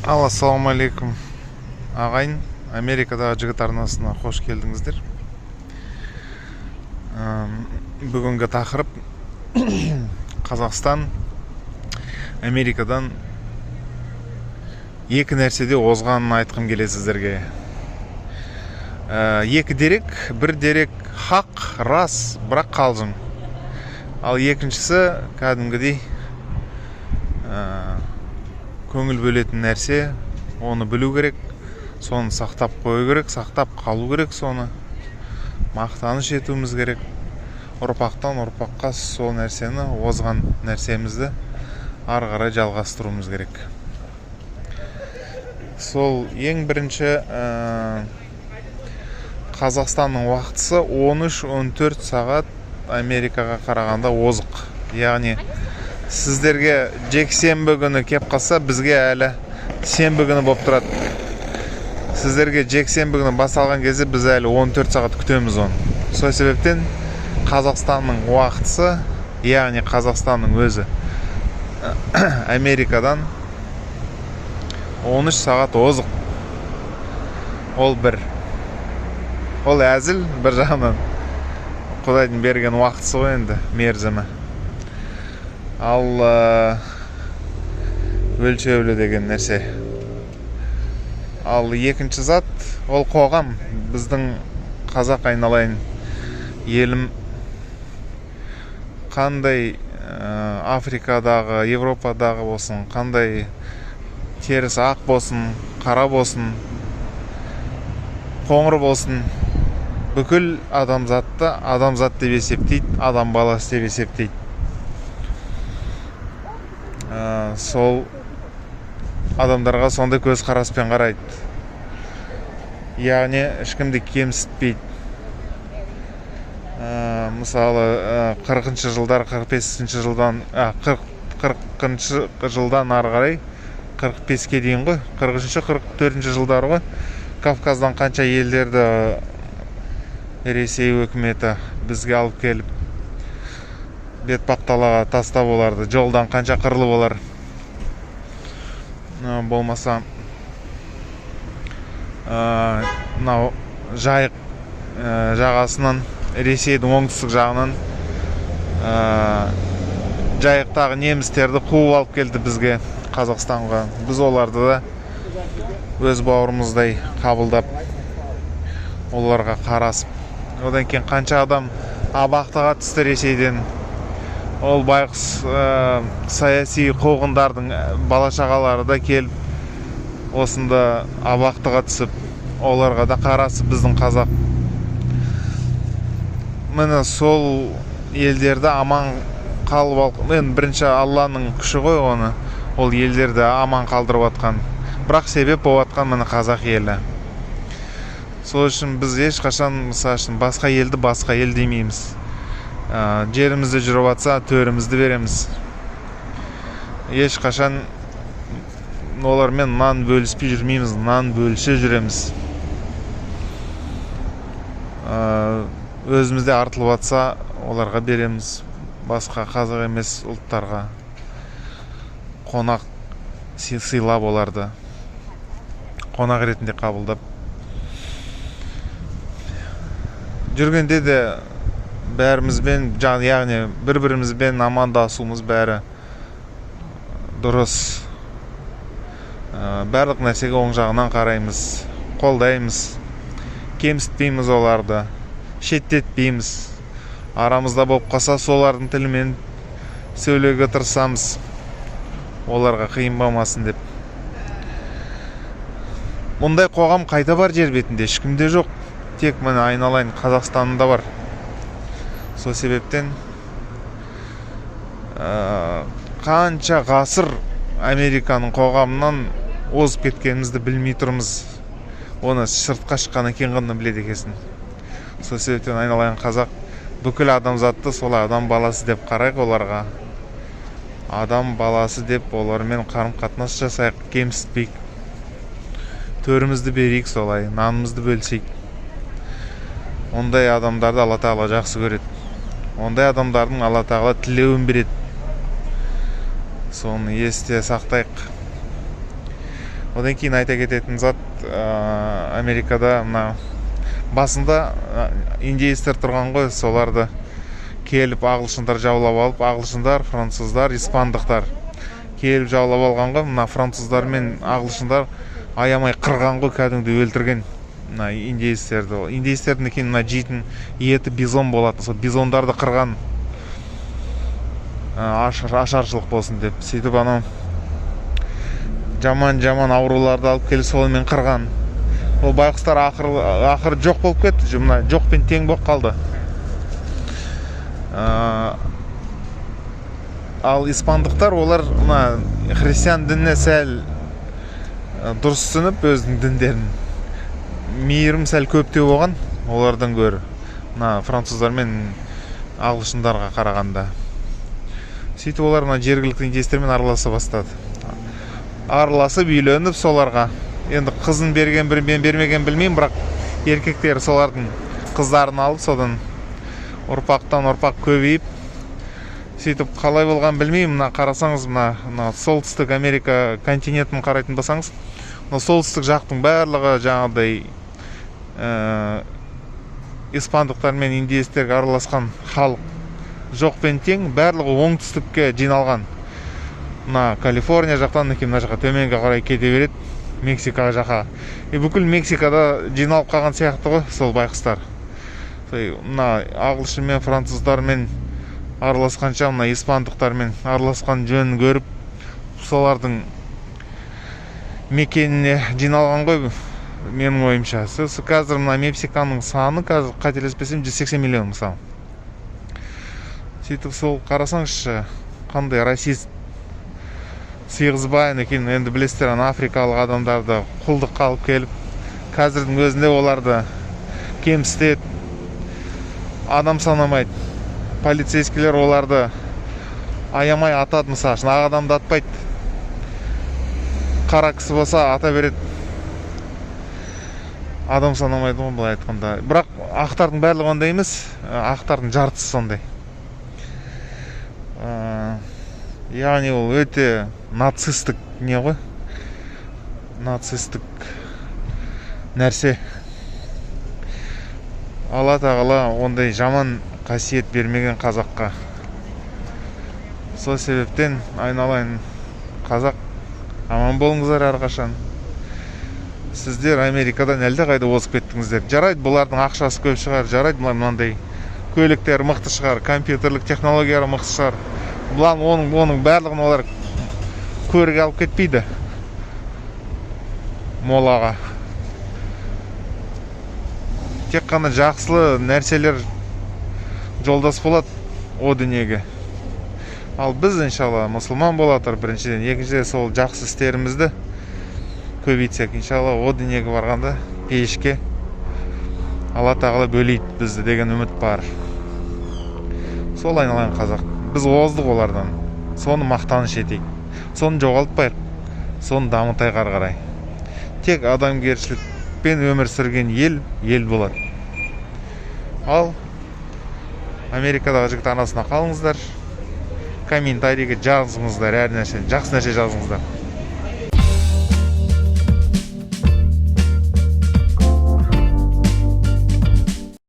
Ассалаумағалейкум ағайын, Америкадағы жігіт арнасына қош келдіңіздер. Бүгінгі тақырып Қазақстан Америкадан екі нәрседе озғанын айтқым келеді сіздерге. Екі дерек, бір дерек хақ, рас, бірақ қалжың. Ал екіншісі кәдімгідей көңіл бөлетін нәрсе, оны білу керек, соны сақтап қою керек, сақтап қалу керек, соны мақтаныш етуіміз керек. Ұрпақтан ұрпаққа сол нәрсені, озған нәрсемізді ары қарай жалғастыруымыз керек. Сол ең бірінші Қазақстанның уақытысы 13-14 сағат Америкаға қарағанда озық. Яғни сіздерге жексенбі күні кеп қалса, бізге әлі сенбі күні болып тұрады. Сіздерге жексенбі күні басталған кезде біз әлі 14 сағат күтеміз оны. Сол себептен Қазақстанның уақытысы, яғни Қазақстанның өзі Америкадан 13 сағат озық. Ол бір. Ол әзіл, бір жағынан Құдайдың берген уақытысы ғой енді, мерзімі. Ал өлшеулі деген нәрсе. Ал екінші зат, ол қоғам. Біздің қазақ айналайын елім қандай Африкадағы, Европадағы болсын, қандай теріс ақ болсын, қара болсын, қоңыр болсын, бүкіл адамзатты адамзат деп есептейді, адам баласы деп есептейді. Сол адамдарға сондай көз қараспен қарайды. Яғни ешкімді кемсітпейді. Мысалы 40-шы жылдар, 45-ші жылдан 40-шы жылдан ары қарай 45-ке дейін ғой, 40-шы 44-ші жылдар ғой, Кавказдан қанша елдерді Ресей өкіметі бізге алып келіп бетпақталаға тастап оларды, жолдан қанша қырылып олар. Болмаса мынау Жайық жағасынан, Ресейдің оңтүстік жағынан Жайықтағы немістерді қуып алып келді бізге, Қазақстанға. Біз оларды да өз бауырымыздай қабылдап, оларға қарасып. Одан кейін қанша адам абақтыға түсті Ресейден. Ол байғұс саяси қуғындардың бала-шағалары да келіп, осында абақтыға түсіп, оларға да қарасып біздің қазақ. Міне сол елдерді аман қалып, бірінші Алланың күші ғой оны, ол елдерді аман қалдырып атқан. Бірақ себеп болып атқан міне қазақ елі. Сол үшін біз ешқашан басқа елді басқа ел демейміз. Жерімізді жүріп атса, төрімізді береміз. Ешқашан олармен нан бөліспей жүрмейміз, нан бөлісе жүреміз. Өзімізде артылып атса, оларға береміз. Басқа қазақ емес ұлттарға қонақ сыйлап оларды, қонақ ретінде қабылдап. Жүргенде де бәрімізбен, яғни бір-бірімізбен амандасуымыз бәрі дұрыс. Барлық нәрсеге оң жағынан қараймыз, қолдаймыз, кемсітпейміз оларды, шеттетпейміз. Арамызда болып қалса, солардың тілімен сөйлеуге тырысамыз, оларға қиын болмасын деп. Мұндай қоғам қайда бар жер бетінде? Ешкімде жоқ. Тек міне айналайын Қазақстанында бар. Сол себептен қанша ғасыр Американың қоғамынан озып кеткенімізді білмей тұрмыз. Оны сыртқа шыққаннан кейін ғана біледі екенсің. Сол себептен айналайын қазақ, бүкіл адамзатты солай адам баласы деп қарайық оларға. Адам баласы деп олармен қарым-қатынас жасайық, кемсітпейік. Төрімізді берейік солай, нанымызды бөлсейік. Ондай адамдарды Алла Тағала жақсы көреді. Ондай адамдардың Алла Тағала тілеуін береді. Соны есте сақтайық. Одан кейін айта кететін зат, Америкада мына басында индеецтер тұрған ғой, соларды келіп ағылшындар жаулап алып, ағылшындар, француздар, испандықтар келіп жаулап алған ғой. Мына француздар мен ағылшындар аямай қырған ғой, кәдімгідей өлтірген мына индеецтерді. Индеецтердің кейін мына жейтін еті бизон болатын, сол бизондарды қырған, ашаршылық болсын деп. Сөйтіп анау жаман ауруларды алып келіп сонымен қырған. Ол байқұстар ақыры жоқ болып кетті, мына жоқпен тең болып қалды. Ал испандықтар, олар мына христиан дініне сәл дұрыс түсініп, өзінің діндерін мейірім сәл көптеу болған олардан гөрі, мына француздар мен ағылшындарға қарағанда. Сөйтіп олар мына жергілікті индеецтермен араласа бастады. Араласып үйленіп, соларға енді қызын берген мен бермеген білмеймін, бірақ еркектер солардың қыздарын алып, содан ұрпақтан ұрпақ көбейіп, сөйтіп қалай болған білмеймін. Мына қарасаңыз, мына солтүстік Америка континентін қарайтын болсаңыз, мына солтүстік жақтың барлығы жаңағыдай испандықтар мен индеецтерге араласқан халық жоқпен тең, барлығы оңтүстікке жиналған. Мына Калифорния жақтан мына жаққа төменге қарай кете береді, Мексика жаққа. Бүкіл Мексикада жиналып қалған сияқты ғой сол байқұстар. Мына ағылшын мен француздармен араласқанша, мына испандықтармен араласқан жөнін көріп, солардың мекеніне жиналған ғой, менің ойымша. Қазір мына Мексиканың саны, қазір қателеспесем 180 миллион мысалы. Сөйтіп сол қарасаңызшы, қандай расист, сыйғызбайын екен. Енді білесіздер, африкалық адамдарды құлдыққа алып келіп, қазірдің өзінде оларды кемсітеді, адам санамайды. Полицейскілер оларды аямай атады, мысалы, ақ адамды атпайды. Қара кісі болса ата береді. Адам санамайды ғой, былай айтқанда. Бірақ ақтардың барлығы ондай емес, ақтардың жартысы сондай. Яғни ол өте нацистік не ғой? Нацистік нәрсе. Алла тағала ондай жаман қасиет бермеген қазаққа. Сол себептен айналайын қазақ, аман болыңыздар әрқашан. Сіздер Америкадан әлде қайда озып кеттіңіздер. Жарайды, бұлардың ақшасы көп шығар, жарайды, мынандай көліктер мықты шығар, компьютерлік технологиялар мықты шығар. Оның барлығын олар көрге алып кетпейді молаға. Тек қана жақсылы нәрселер жолдас болады о дүниеге. Ал біз, иншалла, мұсылман болатыр біріншіден, екіншіден сол жақсы істерімізді көбейтсек, иншалла, о дүниеге барғанда пейішке Алла тағала бөлейді бізді деген үміт бар. Сол айналайын қазақ. Біз оздық олардан. Соны мақтаныш етейік. Соны жоғалтпайық. Соны дамытайық ары қарай. Тек адамгершілікпен өмір сүрген ел болады. Ал Америкадағы жігіт арнасына қалыңыздар. Комментарийге жазыңыздар, әр нәрсе, жақсы нәрсе жазыңыздар.